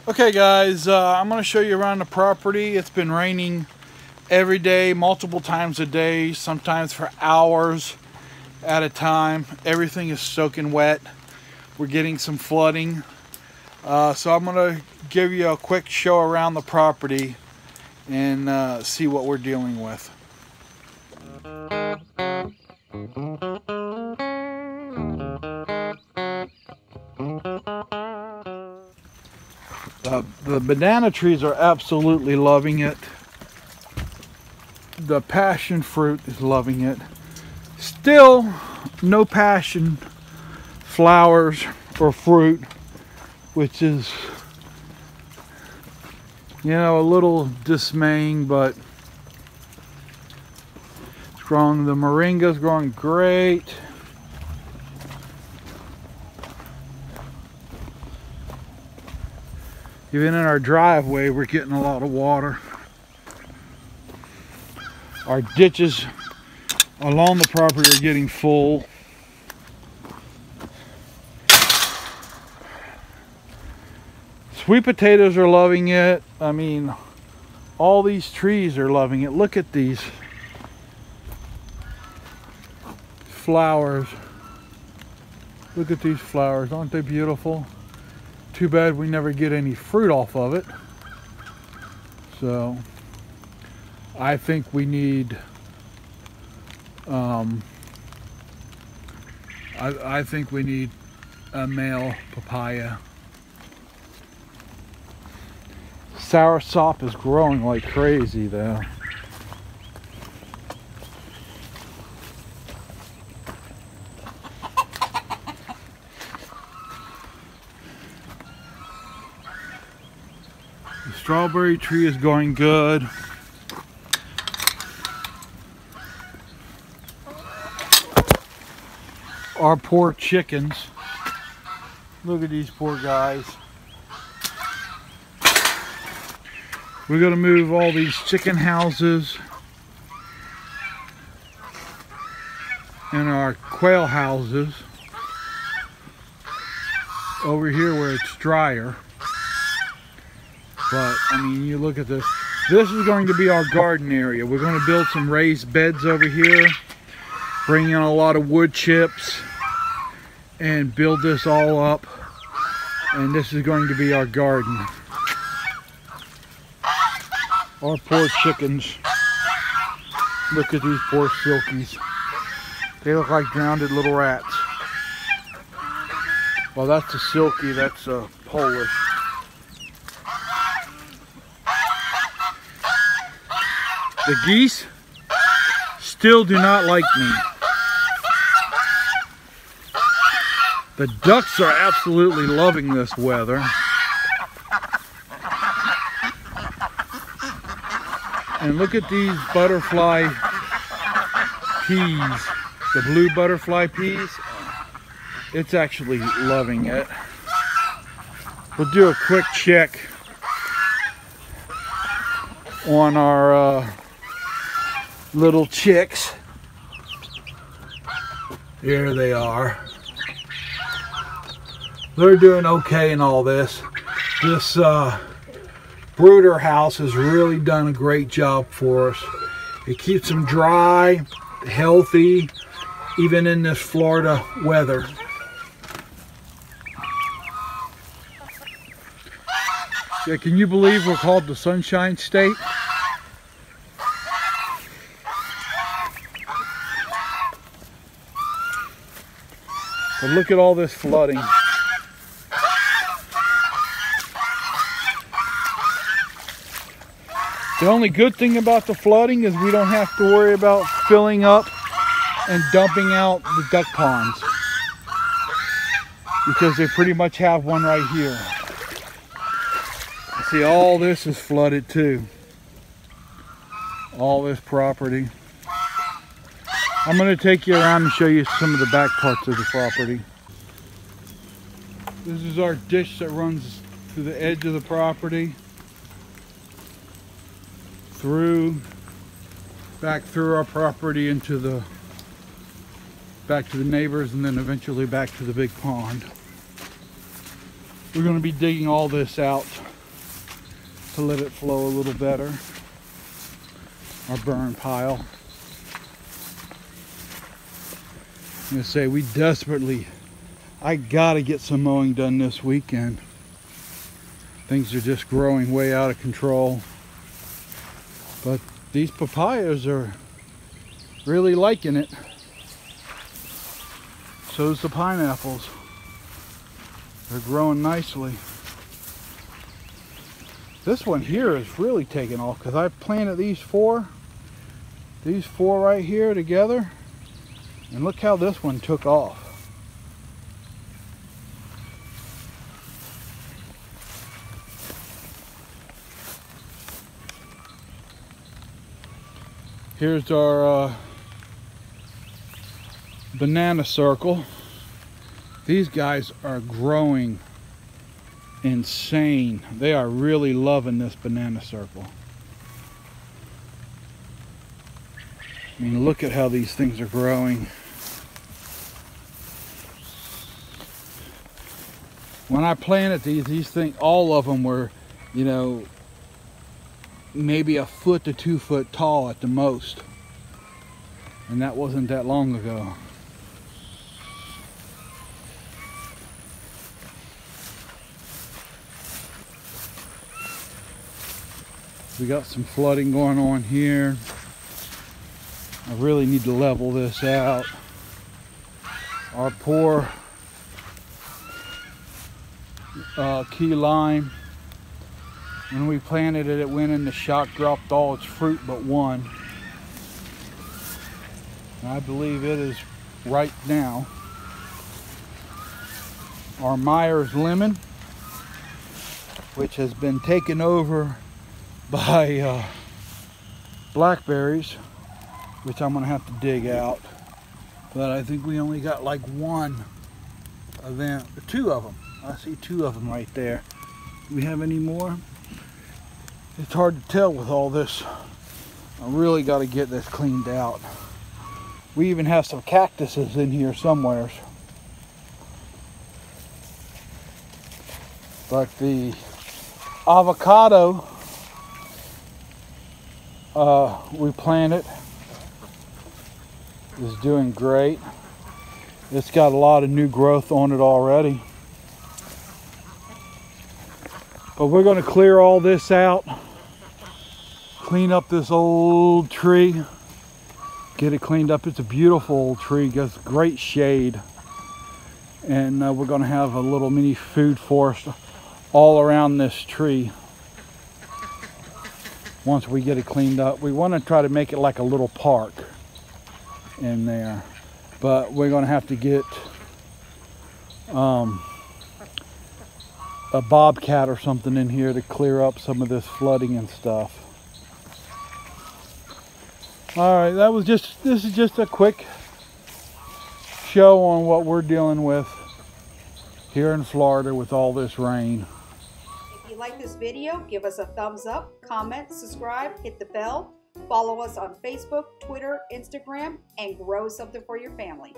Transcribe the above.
Okay guys, I'm going to show you around the property. It's been raining every day, multiple times a day, sometimes for hours at a time. Everything is soaking wet. We're getting some flooding. So I'm going to give you a quick show around the property and see what we're dealing with. The banana trees are absolutely loving it. The passion fruit is loving it. Still no passion flowers or fruit, which is, you know, a little dismaying, but it's growing. The moringa's growing great. Even in our driveway, we're getting a lot of water. Our ditches along the property are getting full. Sweet potatoes are loving it. I mean, all these trees are loving it. Look at these flowers. Look at these flowers. Aren't they beautiful? Too bad we never get any fruit off of it. So I think we need I think we need a male papaya. Soursop is growing like crazy though. The strawberry tree is going good. Our poor chickens. Look at these poor guys. We're going to move all these chicken houses and our quail houses over here where it's drier. But I mean, you look at this. This is going to be our garden area. We're going to build some raised beds over here, bring in a lot of wood chips, and build this all up. And this is going to be our garden. Our poor chickens. Look at these poor silkies. They look like drowned little rats. Well, that's a silkie. That's a Polish. The geese still do not like me. The ducks are absolutely loving this weather. And look at these butterfly peas. The blue butterfly peas. It's actually loving it. We'll do a quick check on our little chicks. Here they are. They're doing okay in all this. This brooder house has really done a great job for us. It keeps them dry, healthy, even in this Florida weather. Yeah, can you believe we're called the Sunshine State? But look at all this flooding. The only good thing about the flooding is we don't have to worry about filling up and dumping out the duck ponds, because they pretty much have one right here. See, all this is flooded too. All this property. I'm going to take you around and show you some of the back parts of the property. This is our ditch that runs to the edge of the property, back through our property into the back to the neighbors, and then eventually back to the big pond. We're going to be digging all this out to let it flow a little better. Our burn pile. I'm gonna say we desperately, I gotta get some mowing done this weekend. Things are just growing way out of control. But these papayas are really liking it. So's the pineapples. They're growing nicely. This one here is really taking off because I planted these four right here together, and look how this one took off. Here's our banana circle. These guys are growing insane. They are really loving this banana circle. I mean, look at how these things are growing. When I planted these things, all of them were, you know, maybe a foot to 2 foot tall at the most. And that wasn't that long ago. We got some flooding going on here. I really need to level this out. Our poor key lime, when we planted it, it went in the shock, dropped all its fruit but one. And I believe it is right now. Our Myers lemon, which has been taken over by blackberries, which I'm gonna have to dig out. But I think we only got like one of them, two of them. I see two of them right there. Do we have any more? It's hard to tell with all this. I really got to get this cleaned out. We even have some cactuses in here somewhere. But the avocado we planted is doing great. It's got a lot of new growth on it already. But we're going to clear all this out, clean up this old tree, get it cleaned up. It's a beautiful old tree, gets great shade. And we're going to have a little mini food forest all around this tree. Once we get it cleaned up, we want to try to make it like a little park in there. But we're going to have to get a bobcat or something in here to clear up some of this flooding and stuff. All right, this is just a quick show on what we're dealing with here in Florida with all this rain. If you like this video, give us a thumbs up, comment, subscribe, hit the bell, follow us on Facebook, Twitter, Instagram, and grow something for your family.